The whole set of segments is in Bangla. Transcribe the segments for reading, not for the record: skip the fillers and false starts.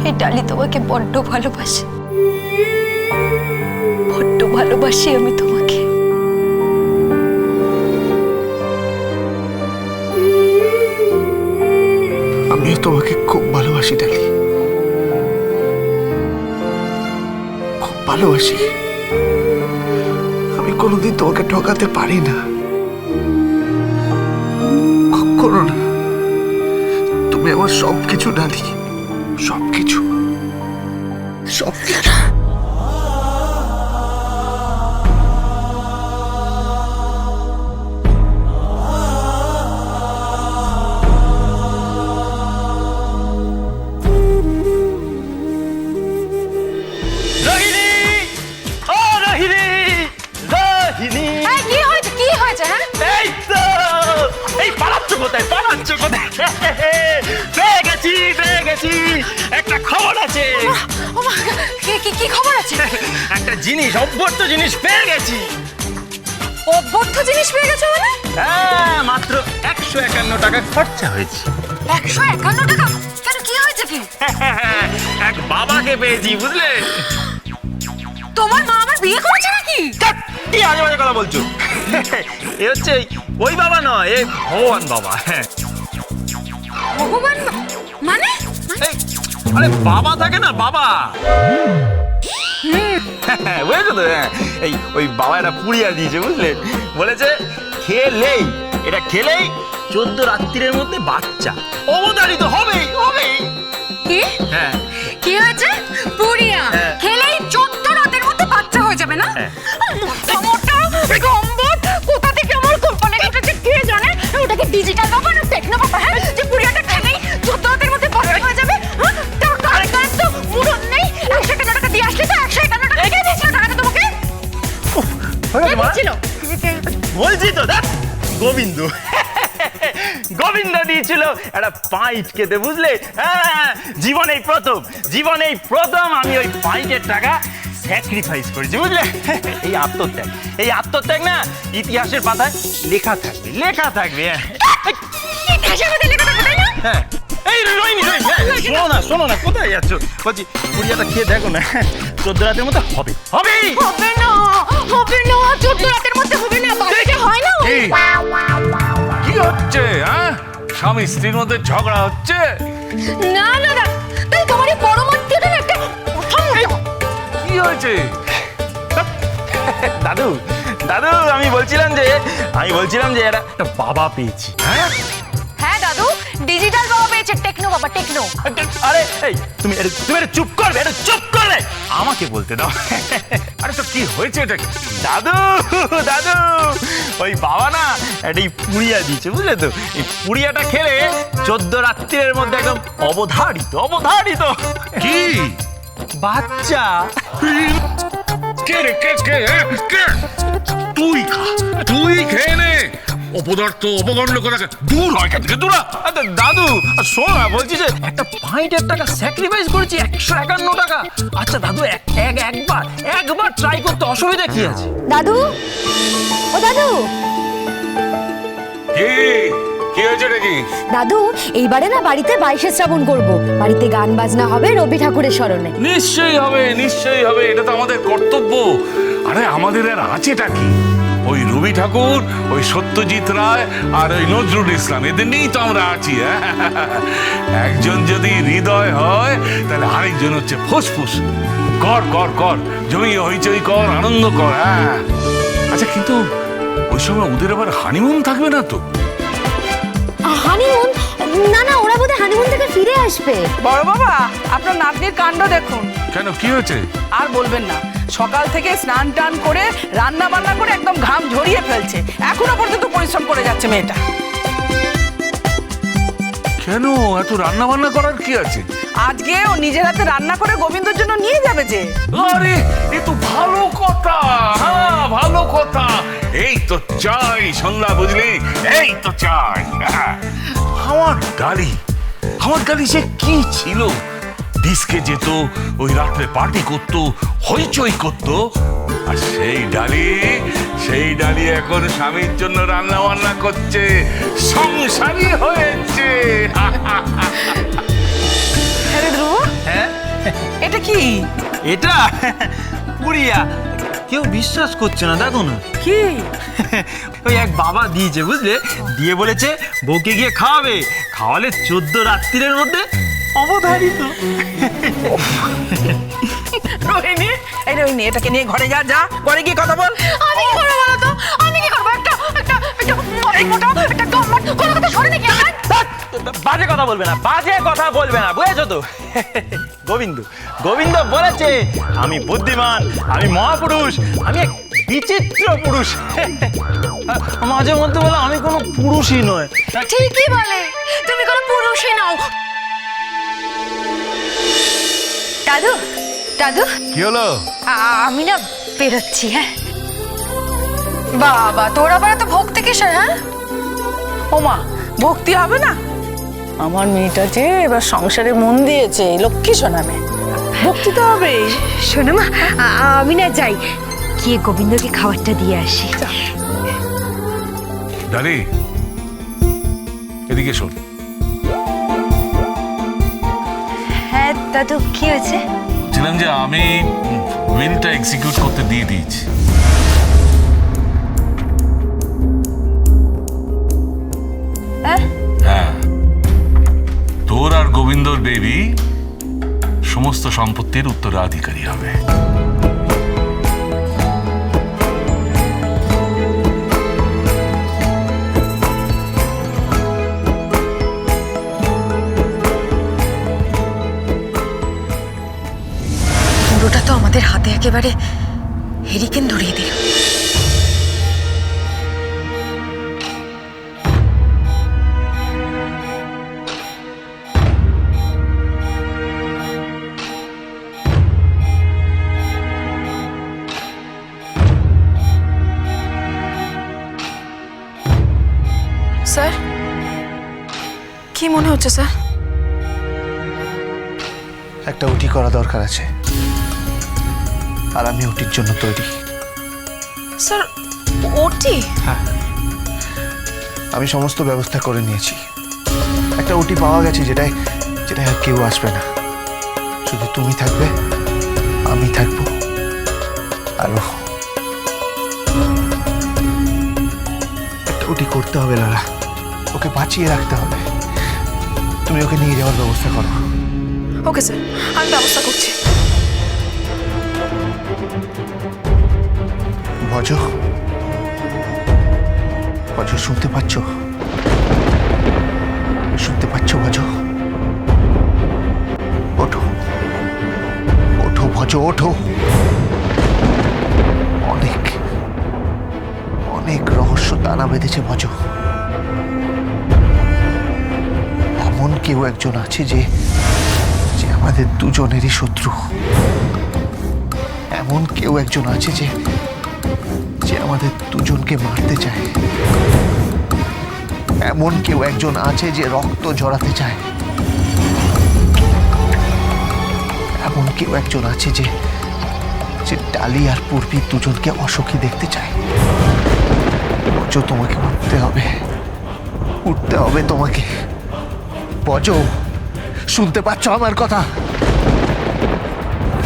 এই ডালি তোমাকে বড্ড ভালোবাসে, বড্ড ভালোবাসি আমি তোমাকে। আমিও তোমাকে খুব ভালোবাসি ডালি, খুব ভালোবাসি। আমি কোনোদিন তোমাকে ঠকাতে পারি না, কখনো না। তুমি আমার সবকিছু ডালি, সবকিছু, সবকিছু। একটা খবর আছে। কি খবর আছে? একটা জিনিস, অভ্যর্থ জিনিস পেয়ে গেছি। অভ্যর্থ জিনিস পেয়ে গেছো মানে? হ্যাঁ, মাত্র 151 টাকা খরচা হয়েছে। 151 টাকা? কেন, কি হয়েছে কি? এক বাবাকে পেয়েছি, বুঝলে? তোমার মা আমার বিয়ে করেছে নাকি? কি আজে বাজে কথা বলছো? এ হচ্ছে ওই বাবা নয়, এই ভগবান বাবা। ভগবান মানে? আরে বাবা থাকে না, বাবা। বুঝেছো তো? এই ওই বাবা একটা পুড়িয়া দিয়েছে, বুঝলে? বলেছে এটা খেলেই 14 রাত্রির মধ্যে বাচ্চা অবধারিত হবেই হবেই। কি? হ্যাঁ। কি হয়েছে? পুরিয়া খেলেই 14 রাতের মধ্যে বাচ্চা হয়ে যাবে না? মোটা গম্বট, কোথা থেকে আমার কল্পনা এসেছে কে জানে? ওটা কি ডিজিটাল বাবা না টেকনো বাবা? হ্যাঁ, যে পুরিয়াটা খেলেই 14 রাতের মধ্যে বাচ্চা হয়ে যাবে। তার কাছে তো মুরদ নেই। 151 টাকা দিয়ে আসলে তো 151 টাকা কে দিয়েছিল টাকাটা তোমাকে? কে দিয়েছিল? বলছি তো, দেখ, গোবিন্দ দিয়েছিল একটা পাইট খেতে, বুঝলে? হ্যাঁ, জীবনেই প্রথম আমি ওই পাইটের টাকা স্যাক্রিফাইস করেছি, বুঝলে? এই আত্মত্যাগ না ইতিহাসের পাতায় লেখা থাকবে। হ্যাঁ, এই রোহিণী, শোনো না, কোথায় যাচ্ছ? বলছি পুরিয়াটা খেয়ে দেখো না, 14 রাতের মধ্যে হবে না 14 রাতের মধ্যে হবে না, বাচ্চা হয় না। কি হচ্ছে? হ্যাঁ, স্বামী স্ত্রীর মধ্যে ঝগড়া হচ্ছে? না তাই তোমার এই পরমাত্মীয়টা একটা কথা মনে। কি হয়েছে? দাদু আমি বলছিলাম যে একটা বাবা পেয়েছি। হ্যাঁ দাদু, ডিজিটাল বাবা পেয়েছে, টেকনো বাবা, টেকনো। আরে এই তুমি একটু চুপ করবে, আমাকে বলতে দাও। আরে তো কি হয়েছে এটা? দাদু ওই বাবা না একটা পুড়িয়া দিয়েছে, বুঝলে তো? এই পুড়িয়াটা খেলে 14 রাত্রির মধ্যে একদম অবধারিত কি বাচ্চা। কে রে, কে? তুই খেয়ে নে। অপদার্থ, অপগণ্ড করে দূর হয়, থেকে দূরা। দাদু শোনো না, বলছি যে একটা পাইটের টাকা স্যাক্রিফাইস করেছি 151 টাকা। আচ্ছা দাদু, একবার ট্রাই করতে অসুবিধা কি আছে? দাদু, ও দাদু। কি হয়েছে নাকি? দাদু, এইবারে না বাড়িতে 22শে শ্রাবণ করব। বাড়িতে গান বাজনা হবে রবি ঠাকুরের স্মরণে। নিশ্চয়ই হবে, এটা তো আমাদের কর্তব্য। আরে আমাদের আর আছেটা কি? ওই রবি ঠাকুর, ওই সত্যজিৎ রায় আর ওই নজরুল ইসলাম, এদের নিয়েই তো আমরা আছি। একজন যদি হৃদয় হয়, তাহলে আরেকজন হচ্ছে ফুসফুস। কর জমিয়ে হইচই কর, আনন্দ কর। হ্যাঁ, আচ্ছা, কিন্তু ওই সময় ওদের আবার হানিমুন থাকবে না তো? হানিমুন? না, ওরা বোধহয় হানিমুন থেকে ফিরে আসবে। বড় বাবা, আপনার নাতনির কাণ্ড দেখুন। কেন, কি হয়েছে? আর বলবেন না, সকাল থেকে স্নান টান করে রান্না বান্না করে একদম ঘাম ঝরিয়ে ফেলছে। এখনো পর্যন্ত পরিশ্রম করে যাচ্ছে মেয়েটা। কেন, এত রান্না বান্না করার কি আছে? আজকে ও নিজের হাতে রান্না করে গোবিন্দর জন্য নিয়ে যাবে যে। আরে এ তো ভালো কথা। হ্যাঁ, ভালো কথা। এই তো চাই সন্ধ্যা, বুঝলি? এই তো চাই। আমার ডালি সে কি ছিল? ডিস্কে যেত, ওই রাত্রে পার্টি করতো, হইচই করতো। আর সেই ডালি এখন স্বামীর জন্য রান্না বান্না করছে, সংসারী হয়েছে। ধ্রুব, হ্যাঁ এটা কি? এটা পুরিয়া, কেউ বিশ্বাস করছে না, দেখো না। কি? ওই এক বাবা দিয়েছে, বুঝলে, দিয়ে বলেছে বউকে গিয়ে খাওয়াবে, খাওয়ালে 14 রাত্রির মধ্যে অবধারিত। রোহিণী, এই রোহিণী, এটাকে নিয়ে ঘরে যা, যা ঘরে গিয়ে কথা বল। আমি কি করবো বলো তো? আমি কি করবো? একটা মোটা একটা গম্বট, কোনো কথা শোনে নাকি আমার? বাজে কথা বলবে না, বাজে কথা বলবে না, বুঝেছো তো? গোবিন্দ গোবিন্দ বলেছে আমি বুদ্ধিমান, আমি মহাপুরুষ, আমি এক বিচিত্র পুরুষ। মাঝে মধ্যে বলে আমি কোনো পুরুষই নয়। ঠিকই বলে, তুমি কোনো পুরুষই নাও। দাদু, দাদু, কি হলো? আমি না বেরোচ্ছি। হ্যাঁ বাবা, তোর আবার এত ভক্তি কিসের? হ্যাঁ ওমা, ভক্তি হবে না? আমার মেয়েটা যে এবার সংসারে মন দিয়েছে, লক্ষ্মী শোনাবে, ভক্তি তো হবে। শোনো মা, আমি না যাই, গিয়ে গোবিন্দকে খাবারটা দিয়ে আসি। দাঁড়ি, এদিকে শোন। হ্যাঁ দাদু, কি হয়েছে? বলছিলাম যে আমি উইলটা এক্সিকিউট করতে দিয়ে দিয়েছি। হ্যাঁ, তোর আর গোবিন্দর বেবি সমস্ত সম্পত্তির উত্তরাধিকারী হবে। পুরোটা তো আমাদের হাতে একেবারে হেরিকেন ধরিয়ে দিল। স্যার, কি মনে হচ্ছে স্যার? একটা উটি করা দরকার আছে, আর আমি উটির জন্য তৈরি। স্যার, ওটি? আমি সমস্ত ব্যবস্থা করে নিয়েছি। একটা উটি পাওয়া গেছে যেটায় আর কেউ আসবে না, শুধু তুমি থাকবে, আমি থাকবো, আরো একটা উটি করতে হবে লালা, ওকে বাঁচিয়ে রাখতে হবে। তুমি ওকে নিয়ে যাওয়ার ব্যবস্থা করো। ওকে স্যার, আমি ব্যবস্থা করছি। ভজ, ভজ, শুনতে পাচ্ছ? শুনতে পাচ্ছ ভজ? ওঠো, ওঠো ভজ, ওঠো। অনেক অনেক রহস্য দানা বেঁধেছে ভজ। এমন কেউ একজন আছে যে যে আমাদের দুজনেরই শত্রু। এমন কেউ একজন আছে যে যে আমাদের দুজনকে মারতে চায়। এমন কেউ একজন আছে যে রক্ত ঝরাতে চায়। এমন কেউ একজন আছে যে যে ডালি আর পূর্বী দুজনকে অসুখী দেখতে চায়। বজ, তোমাকে উঠতে হবে, উঠতে হবে তোমাকে। বজ, শুনতে পাচ্ছ আমার কথা?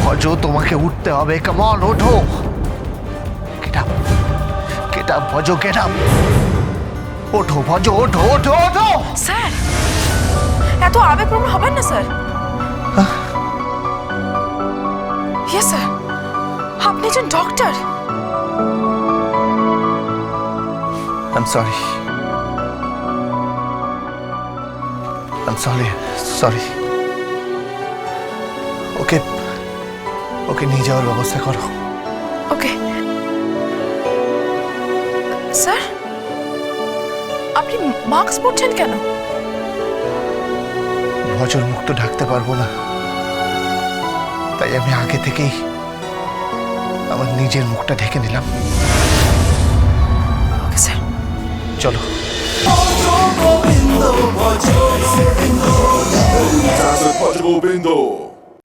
ভজ, তোমাকে উঠতে হবে। কাম অন, ওঠো। গেট আপ, গেট আপ ভজ, গেট আপ। ওঠো ভজ, ওঠো, ওঠো, ওঠো। স্যার, এত আবেগপ্রবণ হবেন না স্যার। ইয়েস স্যার, আপনি একজন doctor. I'm sorry. I'm sorry. Sorry. ওকে ওকে নিয়ে যাওয়ার ব্যবস্থা করো। ওকে স্যার, আপনি মাস্ক পরছেন কেন? ভজর মুখ তো ঢাকতে পারবো না, তাই আমি আগে থেকেই আমার নিজের মুখটা ঢেকে নিলাম। ওকে স্যার, চলো। Govindo,